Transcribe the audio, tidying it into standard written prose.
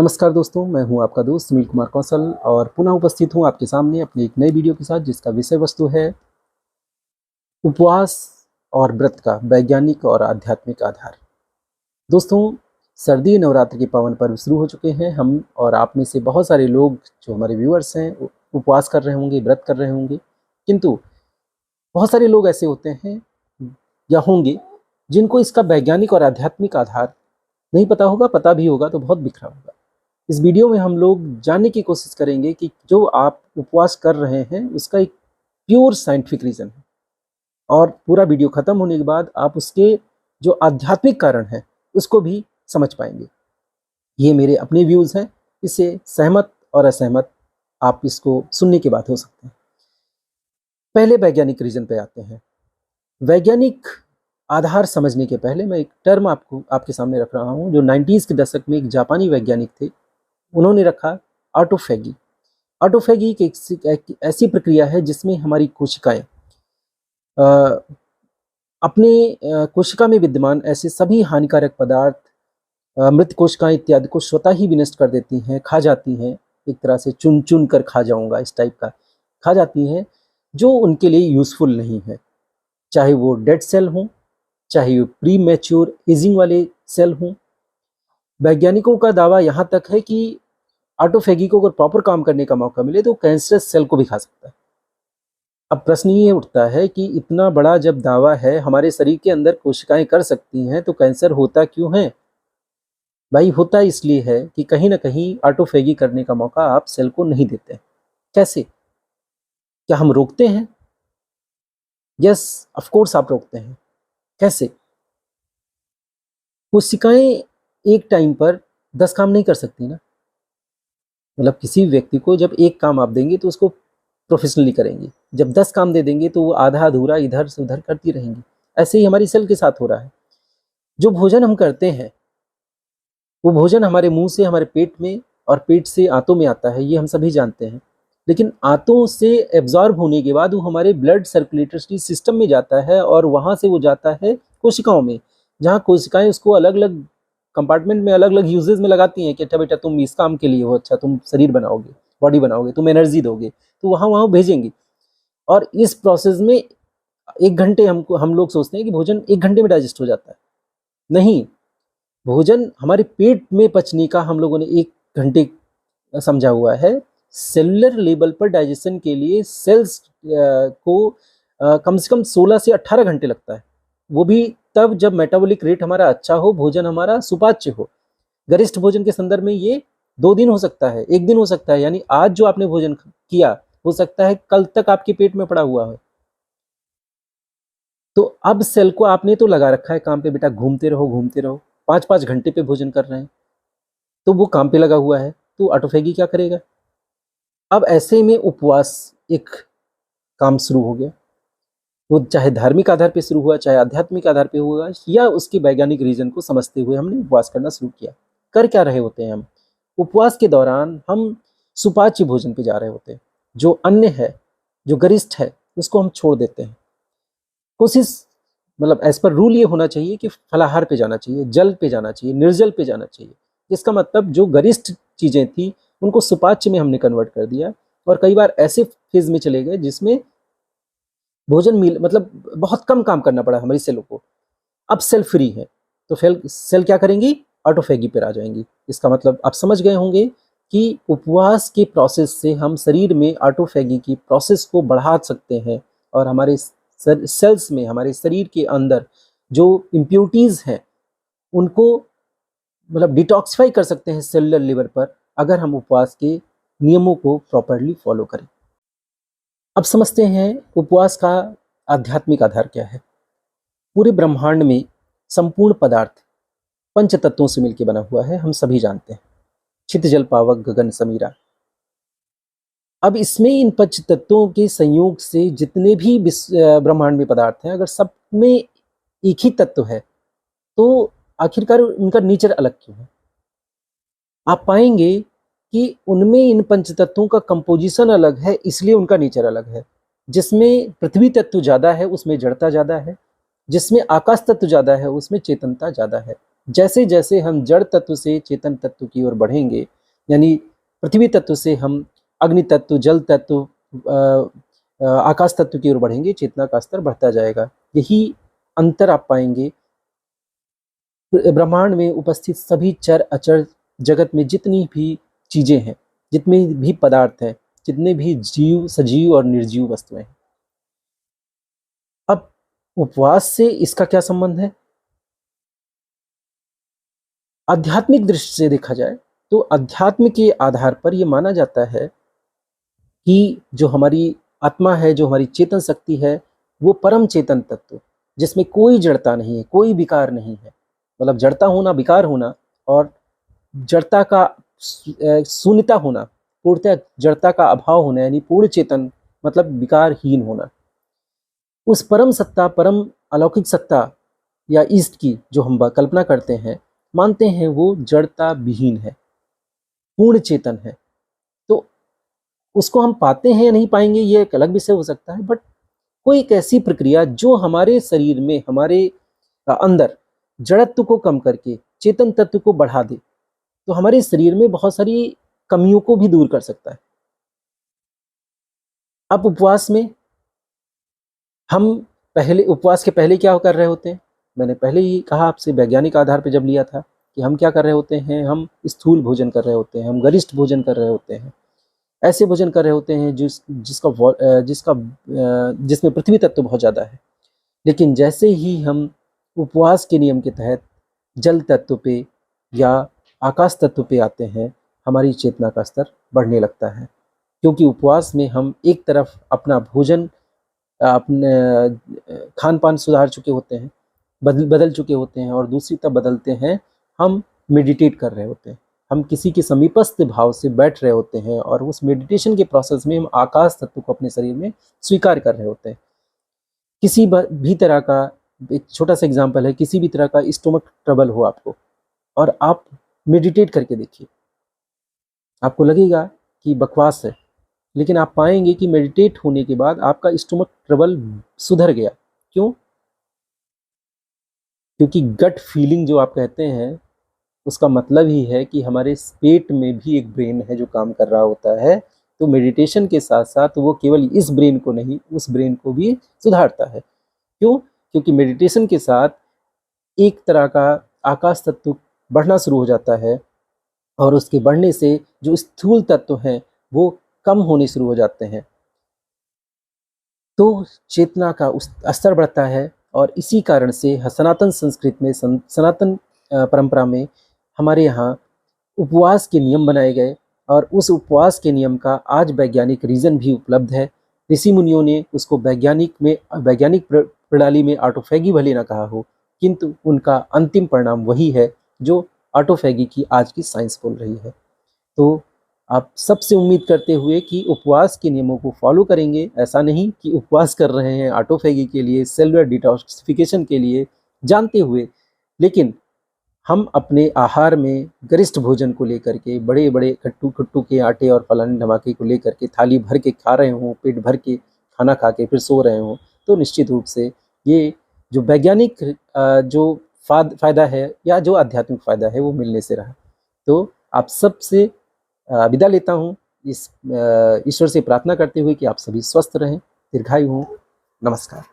नमस्कार दोस्तों, मैं हूं आपका दोस्त सुनील कुमार कौशल और पुनः उपस्थित हूं आपके सामने अपनी एक नई वीडियो के साथ जिसका विषय वस्तु है उपवास और व्रत का वैज्ञानिक और आध्यात्मिक आधार। दोस्तों, सर्दी नवरात्र के पावन पर्व शुरू हो चुके हैं। हम और आप में से बहुत सारे लोग जो हमारे व्यूअर्स हैं उपवास कर रहे होंगे, व्रत कर रहे होंगे, किंतु बहुत सारे लोग ऐसे होते हैं या होंगे जिनको इसका वैज्ञानिक और आध्यात्मिक आधार नहीं पता होगा, पता भी होगा तो बहुत बिखरा होगा। इस वीडियो में हम लोग जानने की कोशिश करेंगे कि जो आप उपवास कर रहे हैं उसका एक प्योर साइंटिफिक रीज़न है, और पूरा वीडियो ख़त्म होने के बाद आप उसके जो आध्यात्मिक कारण हैं उसको भी समझ पाएंगे। ये मेरे अपने व्यूज़ हैं, इससे सहमत और असहमत आप इसको सुनने के बाद हो सकते हैं। पहले वैज्ञानिक रीज़न पे आते हैं। वैज्ञानिक आधार समझने के पहले मैं एक टर्म आपके सामने रख रहा हूँ जो 90s के दशक में एक जापानी वैज्ञानिक थे, उन्होंने रखा ऑटोफैगी। ऑटोफैगी एक ऐसी प्रक्रिया है जिसमें हमारी कोशिकाएं अपने कोशिका में विद्यमान ऐसे सभी हानिकारक पदार्थ, मृत कोशिकाएं इत्यादि को स्वतः ही विनष्ट कर देती हैं, खा जाती हैं। एक तरह से चुन चुन कर खा जाऊंगा इस टाइप का खा जाती हैं, जो उनके लिए यूज़फुल नहीं है, चाहे वो डेड सेल हों, चाहे वो प्री मैच्योर एजिंग वाले सेल हों। वैज्ञानिकों का दावा यहाँ तक है कि ऑटोफैगी को अगर प्रॉपर काम करने का मौका मिले तो कैंसरस सेल को भी खा सकता है। अब प्रश्न ये उठता है कि इतना बड़ा जब दावा है, हमारे शरीर के अंदर कोशिकाएं कर सकती हैं, तो कैंसर होता क्यों है? भाई, होता इसलिए है कि कहीं ना कहीं ऑटोफैगी करने का मौका आप सेल को नहीं देते। कैसे? क्या हम रोकते हैं? यस, ऑफ कोर्स आप रोकते हैं। कैसे? कोशिकाएं एक टाइम पर 10 काम नहीं कर सकती ना। मतलब किसी व्यक्ति को जब एक काम आप देंगे तो उसको प्रोफेशनली करेंगे, जब 10 काम दे देंगे तो वो आधा अधूरा इधर से उधर करती रहेंगी। ऐसे ही हमारी सेल के साथ हो रहा है। जो भोजन हम करते हैं वो भोजन हमारे मुंह से हमारे पेट में और पेट से आंतों में आता है, ये हम सभी जानते हैं। लेकिन आंतों से एब्जॉर्ब होने के बाद वो हमारे ब्लड सर्कुलेटरी सिस्टम में जाता है और वहाँ से वो जाता है कोशिकाओं में, जहाँ कोशिकाएं उसको अलग अलग कंपार्टमेंट में अलग अलग यूजेज में लगाती हैं कि अच्छा बेटा तुम इस काम के लिए हो, अच्छा तुम शरीर बनाओगे, बॉडी बनाओगे, तुम एनर्जी दोगे, तो वहाँ वहाँ भेजेंगी। और इस प्रोसेस में 1 घंटे हम लोग सोचते हैं कि भोजन 1 घंटे में डाइजेस्ट हो जाता है। नहीं, भोजन हमारे पेट में पचने का हम लोगों ने 1 घंटे समझा हुआ है। सेलुलर लेवल पर डाइजेशन के लिए सेल्स को कम से कम 16 से 18 घंटे लगता है, वो भी तब जब मेटाबॉलिक रेट हमारा अच्छा हो, भोजन हमारा सुपाच्य हो। गरिष्ठ भोजन के संदर्भ में ये 2 दिन हो सकता है, 1 दिन हो सकता है, यानी आज जो आपने भोजन किया हो सकता है कल तक आपके पेट में पड़ा हुआ है। तो अब सेल को आपने तो लगा रखा है काम पे, बेटा घूमते रहो घूमते रहो, 5-5 घंटे पे भोजन कर रहे हैं, तो वो काम पे लगा हुआ है, तो ऑटोफैगी क्या करेगा? अब ऐसे में उपवास एक काम शुरू हो गया। वो चाहे धार्मिक आधार पे शुरू हुआ, चाहे आध्यात्मिक आधार पे हुआ, या उसके वैज्ञानिक रीजन को समझते हुए हमने उपवास करना शुरू किया। कर क्या रहे होते हैं हम? उपवास के दौरान हम सुपाच्य भोजन पे जा रहे होते हैं। जो अन्न है, जो गरिष्ठ है, उसको हम छोड़ देते हैं। कोशिश, मतलब एज पर रूल ये होना चाहिए कि फलाहार पे जाना चाहिए, जल पे जाना चाहिए, निर्जल पे जाना चाहिए। इसका मतलब जो गरिष्ठ चीज़ें थी उनको सुपाच्य में हमने कन्वर्ट कर दिया, और कई बार ऐसे फेज में चले गए जिसमें भोजन मिल मतलब बहुत कम काम करना पड़ा हमारी सेलों को। अब सेल फ्री है तो सेल क्या करेंगी? ऑटोफैगी पर आ जाएंगी। इसका मतलब आप समझ गए होंगे कि उपवास के प्रोसेस से हम शरीर में ऑटोफैगी की प्रोसेस को बढ़ा सकते हैं, और हमारे सेल्स में, हमारे शरीर के अंदर जो इम्प्योरिटीज़ हैं उनको मतलब डिटॉक्सिफाई कर सकते हैं सेलुलर लेवल पर, अगर हम उपवास के नियमों को प्रॉपरली फॉलो करें। अब समझते हैं उपवास का आध्यात्मिक आधार क्या है। पूरे ब्रह्मांड में संपूर्ण पदार्थ 5 तत्वों से मिलकर बना हुआ है, हम सभी जानते हैं। छित जल पावक गगन समीरा। अब इसमें इन 5 तत्वों के संयोग से जितने भी ब्रह्मांड में पदार्थ हैं, अगर सब में एक ही तत्व है तो आखिरकार उनका नेचर अलग क्यों है? आप पाएंगे कि उनमें इन 5 तत्वों का कंपोजिशन अलग है, इसलिए उनका नेचर अलग है। जिसमें पृथ्वी तत्व ज़्यादा है उसमें जड़ता ज़्यादा है, जिसमें आकाश तत्व ज़्यादा है उसमें चेतनता ज़्यादा है, जैसे जैसे हम जड़ तत्व से चेतन तत्व की ओर बढ़ेंगे, यानी पृथ्वी तत्व से हम अग्नि तत्व, जल तत्व, आकाश तत्व की ओर बढ़ेंगे, चेतना का स्तर बढ़ता जाएगा। यही अंतर आप पाएंगे ब्रह्मांड में उपस्थित सभी चर अचर जगत में जितनी भी चीजें हैं, जितने भी पदार्थ हैं, जितने भी जीव, सजीव और निर्जीव वस्तुएं हैं। अब उपवास से इसका क्या संबंध है? आध्यात्मिक दृष्टि से देखा जाए तो अध्यात्म के आधार पर यह माना जाता है कि जो हमारी आत्मा है, जो हमारी चेतन शक्ति है, वो परम चेतन तत्व, जिसमें कोई जड़ता नहीं है, कोई विकार नहीं है। मतलब जड़ता होना, विकार होना, और जड़ता का शून्यता होना, पूर्णतः जड़ता का अभाव होना, यानी पूर्ण चेतन मतलब विकारहीन होना। उस परम सत्ता, परम अलौकिक सत्ता या ईस्ट की जो हम कल्पना करते हैं, मानते हैं वो जड़ता विहीन है, पूर्ण चेतन है। तो उसको हम पाते हैं या नहीं पाएंगे ये एक अलग विषय हो सकता है, बट कोई एक ऐसी प्रक्रिया जो हमारे शरीर में, हमारे अंदर जड़त्व को कम करके चेतन तत्व को बढ़ा दे, तो हमारे शरीर में बहुत सारी कमियों को भी दूर कर सकता है। अब उपवास में हम पहले, उपवास के पहले क्या कर रहे होते हैं? मैंने पहले ही कहा आपसे, वैज्ञानिक आधार पर जब लिया था कि हम क्या कर रहे होते हैं, हम स्थूल भोजन कर रहे होते हैं, हम गरिष्ठ भोजन कर रहे होते हैं, ऐसे भोजन कर रहे होते हैं जिसमें पृथ्वी तत्व बहुत ज़्यादा है। लेकिन जैसे ही हम उपवास के नियम के तहत जल तत्व पे या आकाश तत्व पे आते हैं, हमारी चेतना का स्तर बढ़ने लगता है, क्योंकि उपवास में हम एक तरफ अपना भोजन, अपने खान पान सुधार चुके होते हैं, बदल चुके होते हैं, और दूसरी तरफ बदलते हैं, हम मेडिटेट कर रहे होते हैं, हम किसी के समीपस्थ भाव से बैठ रहे होते हैं, और उस मेडिटेशन के प्रोसेस में हम आकाश तत्व को अपने शरीर में स्वीकार कर रहे होते हैं। किसी भी तरह का, एक छोटा सा एग्जांपल है, किसी भी तरह का स्टोमक ट्रबल हो आपको, और आप मेडिटेट करके देखिए, आपको लगेगा कि बकवास है, लेकिन आप पाएंगे कि मेडिटेट होने के बाद आपका स्टोमक ट्रबल सुधर गया। क्यों? क्योंकि गट फीलिंग जो आप कहते हैं, उसका मतलब ही है कि हमारे पेट में भी एक ब्रेन है जो काम कर रहा होता है। तो मेडिटेशन के साथ साथ वो केवल इस ब्रेन को नहीं, उस ब्रेन को भी सुधारता है। क्यों? क्योंकि मेडिटेशन के साथ एक तरह का आकाश तत्व बढ़ना शुरू हो जाता है, और उसके बढ़ने से जो स्थूल तत्व हैं वो कम होने शुरू हो जाते हैं। तो चेतना का स्तर बढ़ता है, और इसी कारण से सनातन संस्कृति में, सनातन परंपरा में हमारे यहाँ उपवास के नियम बनाए गए, और उस उपवास के नियम का आज वैज्ञानिक रीज़न भी उपलब्ध है। ऋषि मुनियों ने उसको वैज्ञानिक प्रणाली में ऑटोफैगी भले ना कहा हो, किंतु उनका अंतिम परिणाम वही है जो ऑटोफैगी की आज की साइंस बोल रही है। तो आप सबसे उम्मीद करते हुए कि उपवास के नियमों को फॉलो करेंगे, ऐसा नहीं कि उपवास कर रहे हैं ऑटोफैगी के लिए, सेलुलर डिटॉक्सिफिकेशन के लिए, जानते हुए, लेकिन हम अपने आहार में गरिष्ठ भोजन को लेकर के, बड़े बड़े कट्टू के आटे और फलाने धमाके को लेकर के थाली भर के खा रहे हों, पेट भर के खाना खा के फिर सो रहे हों, तो निश्चित रूप से ये जो वैज्ञानिक जो फ़ायदा है या जो आध्यात्मिक फ़ायदा है वो मिलने से रहा। तो आप सबसे विदा लेता हूँ, इस ईश्वर से प्रार्थना करते हुए कि आप सभी स्वस्थ रहें, दीर्घायु हों। नमस्कार।